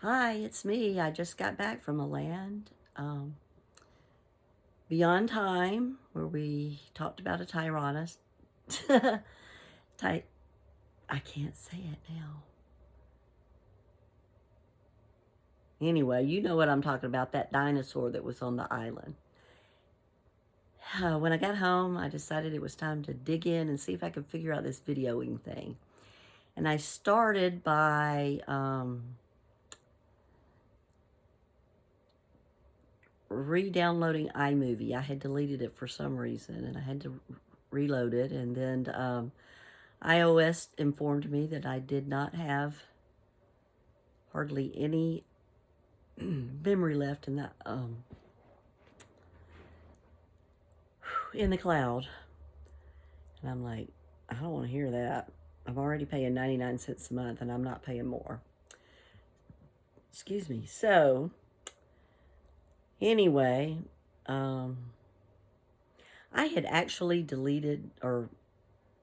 Hi, it's me. I just got back from a land beyond time where we talked about a Tyrannus. Ty- I can't say it now. Anyway, you know what I'm talking about, that dinosaur that was on the island. When I got home, I decided it was time to dig in and see if I could figure out this videoing thing. And I started by re-downloading iMovie. I had deleted it for some reason, and I had to reload it. And then iOS informed me that I did not have hardly any memory left in the cloud. And I'm like, I don't want to hear that. I'm already paying 99 cents a month, and I'm not paying more. Excuse me. So, anyway, I had actually deleted or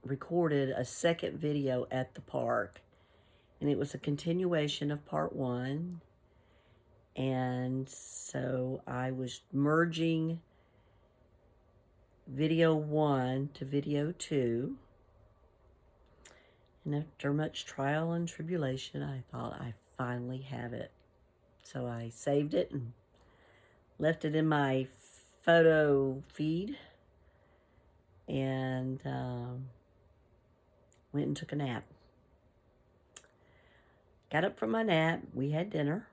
recorded a second video at the park, and it was a continuation of part one. And so I was merging video one to video two. And after much trial and tribulation, I thought I finally have it. So I saved it and left it in my photo feed and went and took a nap. Got up from my nap. We had dinner.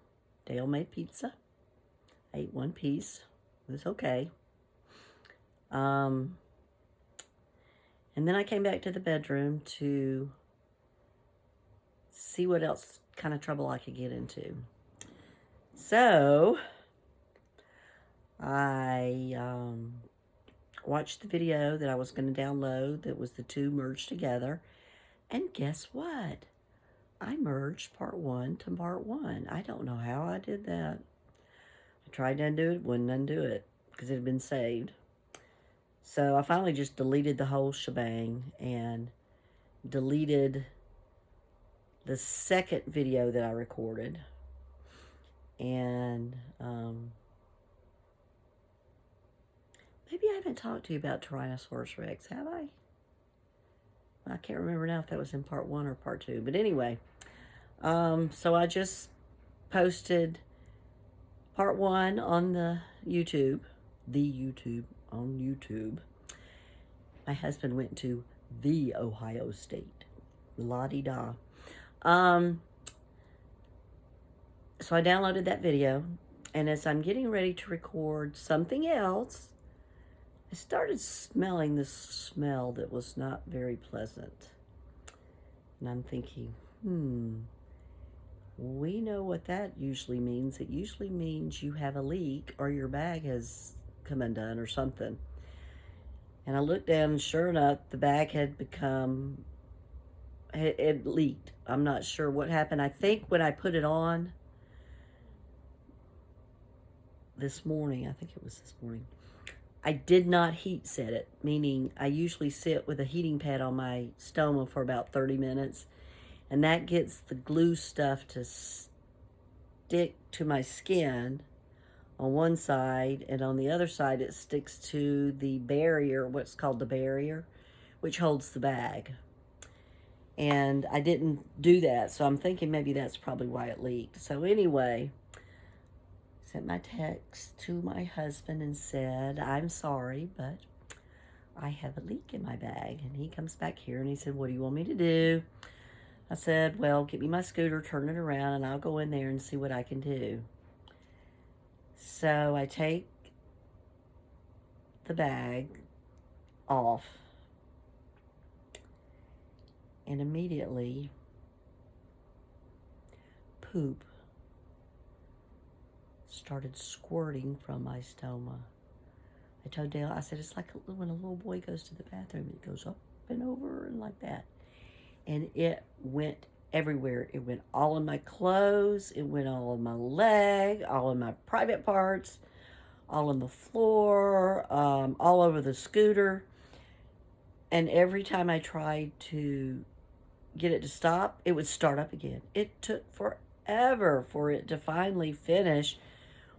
Dale made pizza. I ate one piece. It was okay. And then I came back to the bedroom to see what else kind of trouble I could get into. So I watched the video that I was going to download that was the two merged together. And guess what? I merged part one to part one. I don't know how I did that. I tried to undo it, wouldn't undo it because it had been saved. So I finally just deleted the whole shebang and deleted the second video that I recorded. And maybe I haven't talked to you about Tyrannosaurus Rex, have I? I can't remember now if that was in part one or part two. But anyway, so I just posted part one on the YouTube, on YouTube. My husband went to the Ohio State, la-di-da. So I downloaded that video, and as I'm getting ready to record something else, I started smelling this smell that was not very pleasant. And I'm thinking, we know what that usually means. It usually means you have a leak or your bag has come undone or something. And I looked down, and sure enough, the bag had it leaked. I'm not sure what happened. I think when I put it on this morning, I did not heat set it, meaning I usually sit with a heating pad on my stoma for about 30 minutes, and that gets the glue stuff to stick to my skin on one side, and on the other side it sticks to the barrier, what's called the barrier, which holds the bag. And I didn't do that, so I'm thinking maybe that's probably why it leaked. So anyway, sent my text to my husband and said, I'm sorry, but I have a leak in my bag. And he comes back here and he said, what do you want me to do? I said, well, get me my scooter, turn it around, and I'll go in there and see what I can do. So I take the bag off, and immediately poop started squirting from my stoma. I told Dale, I said, it's like when a little boy goes to the bathroom, it goes up and over and like that. And it went everywhere. It went all in my clothes. It went all in my leg, all in my private parts, all on the floor, all over the scooter. And every time I tried to get it to stop, it would start up again. It took forever for it to finally finish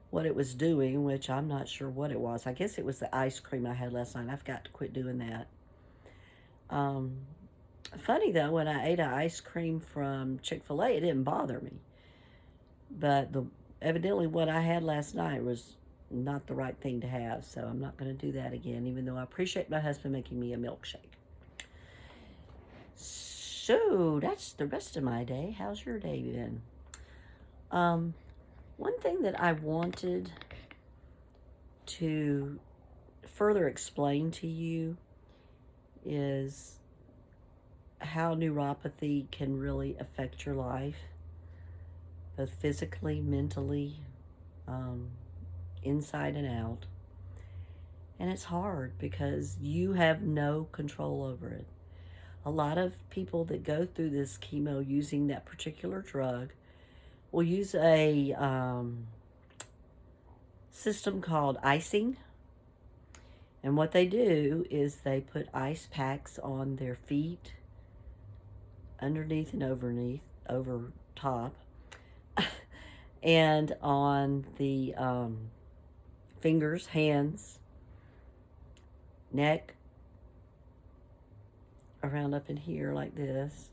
what it was doing, which I'm not sure what it was. I guess it was the ice cream I had last night. I've got to quit doing that. Um, Funny though, when I ate an ice cream from Chick-fil-A, it didn't bother me. But evidently what I had last night was not the right thing to have, so I'm not going to do that again, even though I appreciate my husband making me a milkshake. So that's the rest of my day. How's your day been? One thing that I wanted to further explain to you is how neuropathy can really affect your life, both physically, mentally, inside and out. And it's hard because you have no control over it. A lot of people that go through this chemo using that particular drug will use a system called icing. And what they do is they put ice packs on their feet, underneath and over top, and on the fingers, hands, neck, around up in here like this,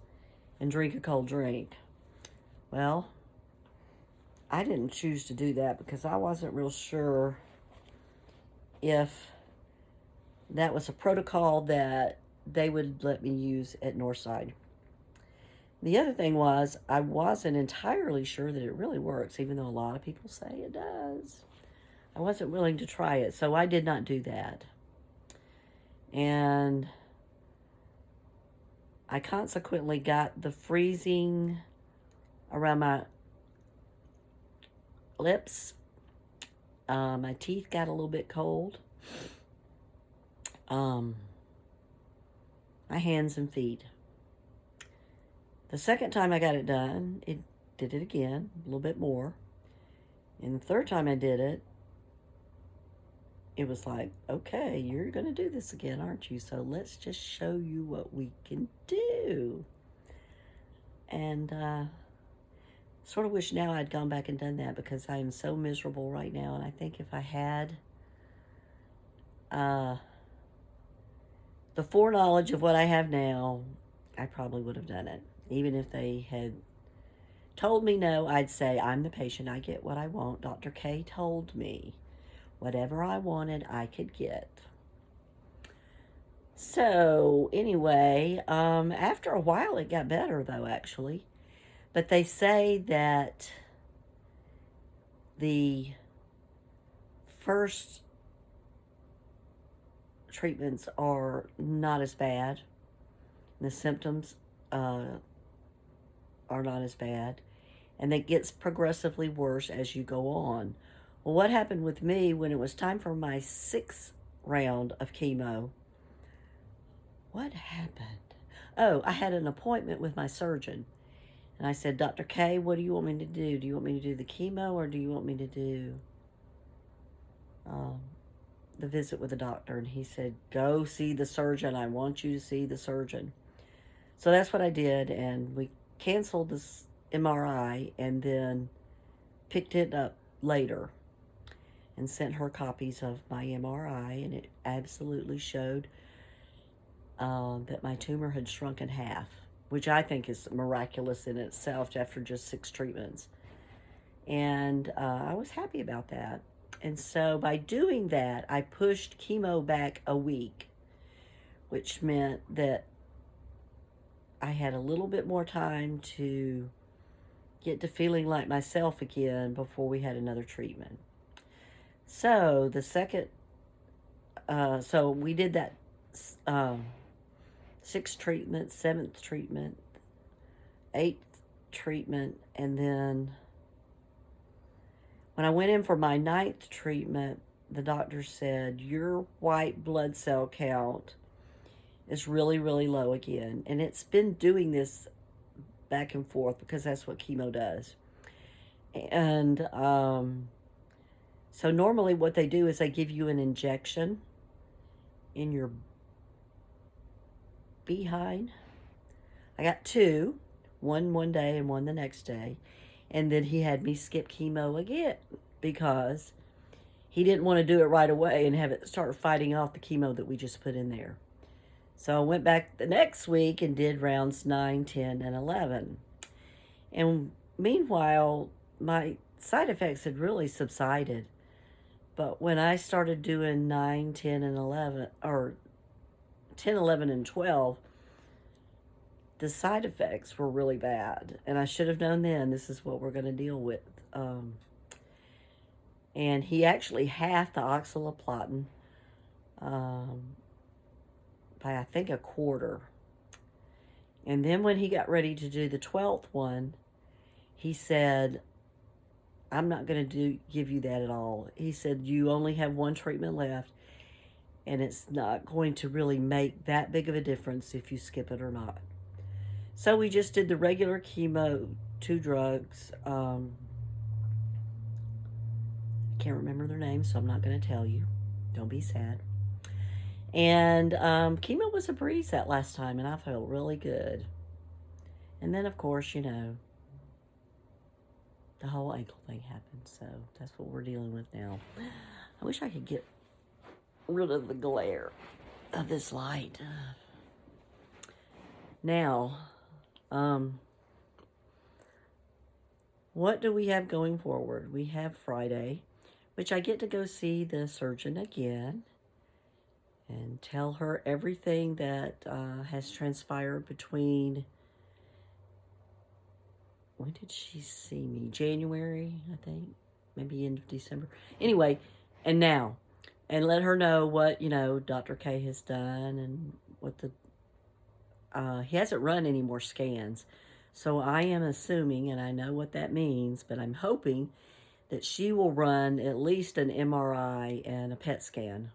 and drink a cold drink. Well, I didn't choose to do that because I wasn't real sure if that was a protocol that they would let me use at Northside. The other thing was, I wasn't entirely sure that it really works, even though a lot of people say it does. I wasn't willing to try it, so I did not do that. And I consequently got the freezing around my lips. My teeth got a little bit cold. My hands and feet. The second time I got it done, it did it again, a little bit more. And the third time I did it, it was like, okay, you're going to do this again, aren't you? So let's just show you what we can do. And sort of wish now I'd gone back and done that because I am so miserable right now. And I think if I had the foreknowledge of what I have now, I probably would have done it. Even if they had told me no, I'd say, I'm the patient. I get what I want. Dr. K told me whatever I wanted, I could get. So anyway, after a while, it got better though, actually. But they say that the first treatments are not as bad. The symptoms are not as bad. And it gets progressively worse as you go on. Well, what happened with me when it was time for my 6th round of chemo? What happened? Oh, I had an appointment with my surgeon. And I said, Dr. K, what do you want me to do? Do you want me to do the chemo or do you want me to do the visit with the doctor? And he said, go see the surgeon. I want you to see the surgeon. So that's what I did. And we canceled this MRI and then picked it up later and sent her copies of my MRI. And it absolutely showed that my tumor had shrunk in half, which I think is miraculous in itself after just 6 treatments. And I was happy about that. And so by doing that, I pushed chemo back a week, which meant that I had a little bit more time to get to feeling like myself again before we had another treatment. So the second, so we did that 6th treatment, 7th treatment, 8th treatment, and then when I went in for my 9th treatment, the doctor said, your white blood cell count is really, really low again. And it's been doing this back and forth because that's what chemo does. And so normally what they do is they give you an injection in your behind. I got 2, one day and one the next day. And then he had me skip chemo again because he didn't want to do it right away and have it start fighting off the chemo that we just put in there. So I went back the next week and did rounds 9, 10, and 11. And meanwhile, my side effects had really subsided. But when I started doing 9, 10, and 11, or 10, 11, and 12, the side effects were really bad. And I should have known then this is what we're going to deal with. And he actually halved the oxaliplatin by, I think, a quarter. And then when he got ready to do the 12th one, he said, I'm not going to give you that at all. He said, you only have one treatment left, and it's not going to really make that big of a difference if you skip it or not. So we just did the regular chemo, 2 drugs. I can't remember their names, so I'm not going to tell you. Don't be sad. And chemo was a breeze that last time, and I felt really good. And then, of course, you know, the whole ankle thing happened, so that's what we're dealing with now. I wish I could get rid of the glare of this light. Now, what do we have going forward? We have Friday, which I get to go see the surgeon again and tell her everything that has transpired between, when did she see me? January, I think, maybe end of December. Anyway, and now, and let her know what, you know, Dr. K has done and what the, he hasn't run any more scans. So I am assuming, and I know what that means, but I'm hoping that she will run at least an MRI and a PET scan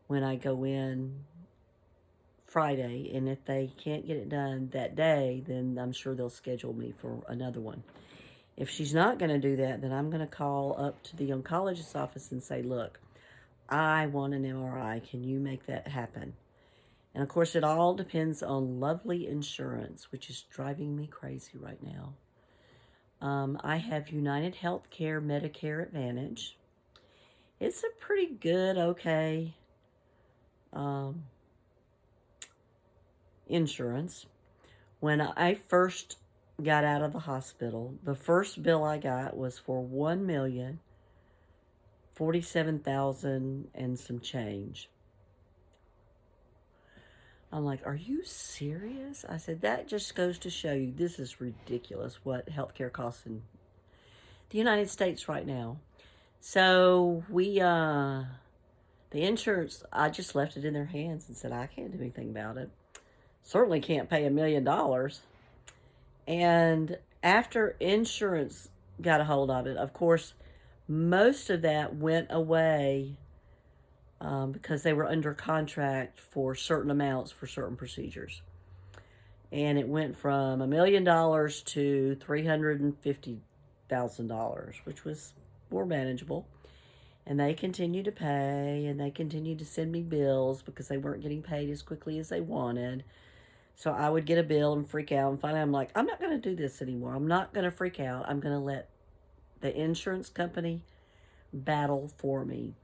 when I go in Friday. And if they can't get it done that day, then I'm sure they'll schedule me for another one. If she's not going to do that, then I'm going to call up to the oncologist's office and say, look, I want an MRI. Can you make that happen? And of course, it all depends on lovely insurance, which is driving me crazy right now. I have United Healthcare Medicare Advantage. It's a pretty good, okay insurance. When I first got out of the hospital, the first bill I got was for $1,047,000 and some change. I'm like, are you serious? I said, that just goes to show you this is ridiculous what healthcare costs in the United States right now. So we, the insurance, I just left it in their hands and said, I can't do anything about it. Certainly can't pay $1 million. And after insurance got a hold of it, of course, most of that went away because they were under contract for certain amounts for certain procedures. And it went from $1 million to $350,000, which was more manageable. And they continued to pay, and they continued to send me bills because they weren't getting paid as quickly as they wanted. So I would get a bill and freak out, and finally I'm like, I'm not going to do this anymore. I'm not going to freak out. I'm going to let the insurance company battle for me.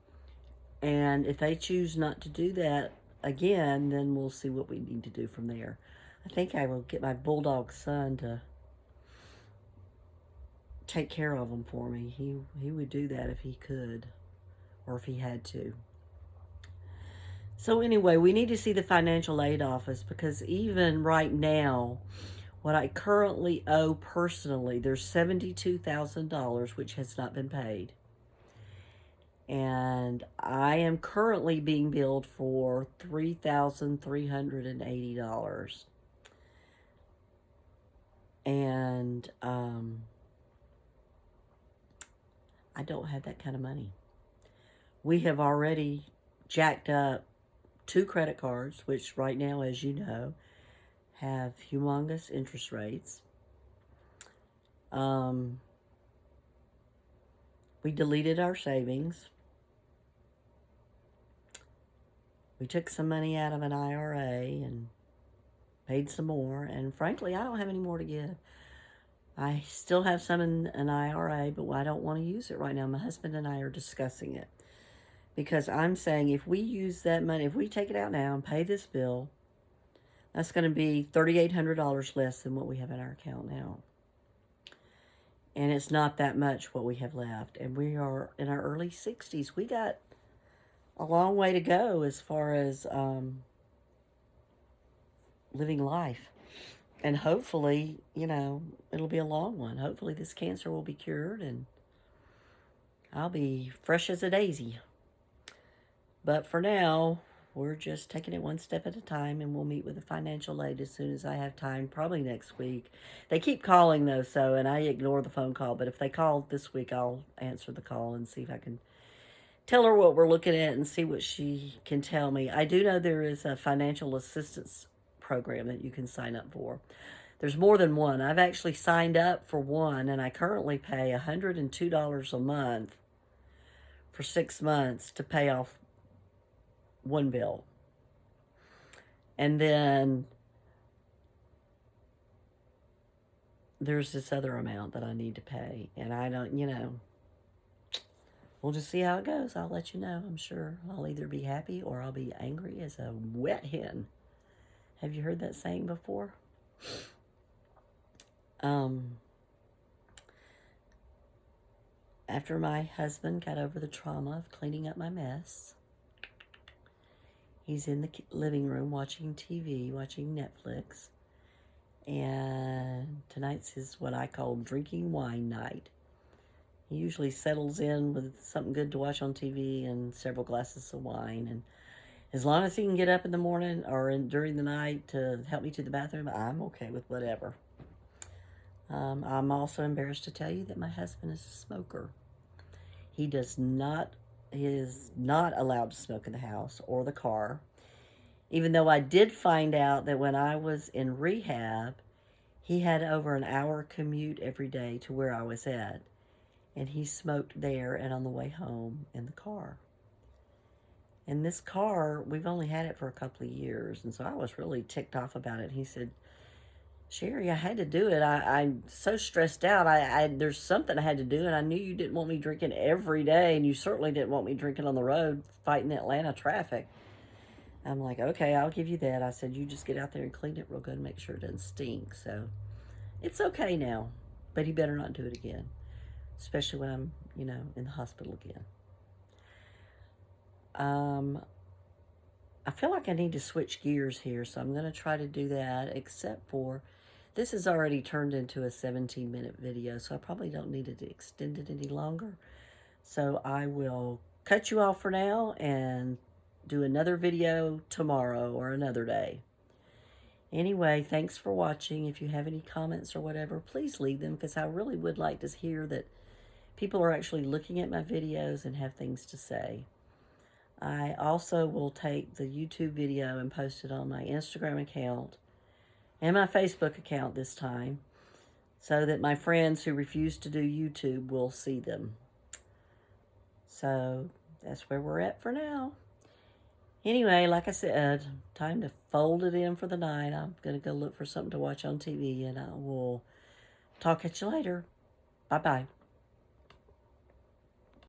And if they choose not to do that again, then we'll see what we need to do from there. I think I will get my bulldog son to take care of them for me. He would do that if he could, or if he had to. So anyway, we need to see the financial aid office, because even right now, what I currently owe personally, there's $72,000 which has not been paid. And I am currently being billed for $3,380. And I don't have that kind of money. We have already jacked up 2 credit cards, which right now, as you know, have humongous interest rates. We deleted our savings. We took some money out of an IRA and paid some more. And frankly, I don't have any more to give. I still have some in an IRA, but I don't want to use it right now. My husband and I are discussing it. Because I'm saying if we use that money, if we take it out now and pay this bill, that's going to be $3,800 less than what we have in our account now. And it's not that much what we have left. And we are in our early 60s. We got a long way to go as far as living life. And hopefully, it'll be a long one. Hopefully this cancer will be cured and I'll be fresh as a daisy. But for now, we're just taking it one step at a time, and we'll meet with the financial aid as soon as I have time, probably next week. They keep calling, though, and I ignore the phone call. But if they call this week, I'll answer the call and see if I can tell her what we're looking at and see what she can tell me. I do know there is a financial assistance program that you can sign up for. There's more than one. I've actually signed up for one, and I currently pay $102 a month for 6 months to pay off one bill. And then there's this other amount that I need to pay. And I don't, we'll just see how it goes. I'll let you know. I'm sure I'll either be happy or I'll be angry as a wet hen. Have you heard that saying before? After my husband got over the trauma of cleaning up my mess, he's in the living room watching TV, watching Netflix. And tonight's his what I call drinking wine night. He usually settles in with something good to watch on TV and several glasses of wine. And as long as he can get up in the morning or during the night to help me to the bathroom, I'm okay with whatever. I'm also embarrassed to tell you that my husband is a smoker. He is not allowed to smoke in the house or the car. Even though I did find out that when I was in rehab, he had over an hour commute every day to where I was at. And he smoked there and on the way home in the car. And this car, we've only had it for a couple of years. And so I was really ticked off about it. He said, Sherry, I had to do it. I'm so stressed out. There's something I had to do, and I knew you didn't want me drinking every day, and you certainly didn't want me drinking on the road fighting the Atlanta traffic. I'm like, okay, I'll give you that. I said, you just get out there and clean it real good and make sure it doesn't stink. So it's okay now, but he better not do it again, especially when I'm, in the hospital again. I feel like I need to switch gears here, so I'm going to try to do that, except for this has already turned into a 17-minute video, so I probably don't need to extend it any longer. So I will cut you off for now and do another video tomorrow or another day. Anyway, thanks for watching. If you have any comments or whatever, please leave them, because I really would like to hear that people are actually looking at my videos and have things to say. I also will take the YouTube video and post it on my Instagram account and my Facebook account this time, so that my friends who refuse to do YouTube will see them. So that's where we're at for now. Anyway, like I said, time to fold it in for the night. I'm going to go look for something to watch on TV, and I will talk at you later. Bye-bye.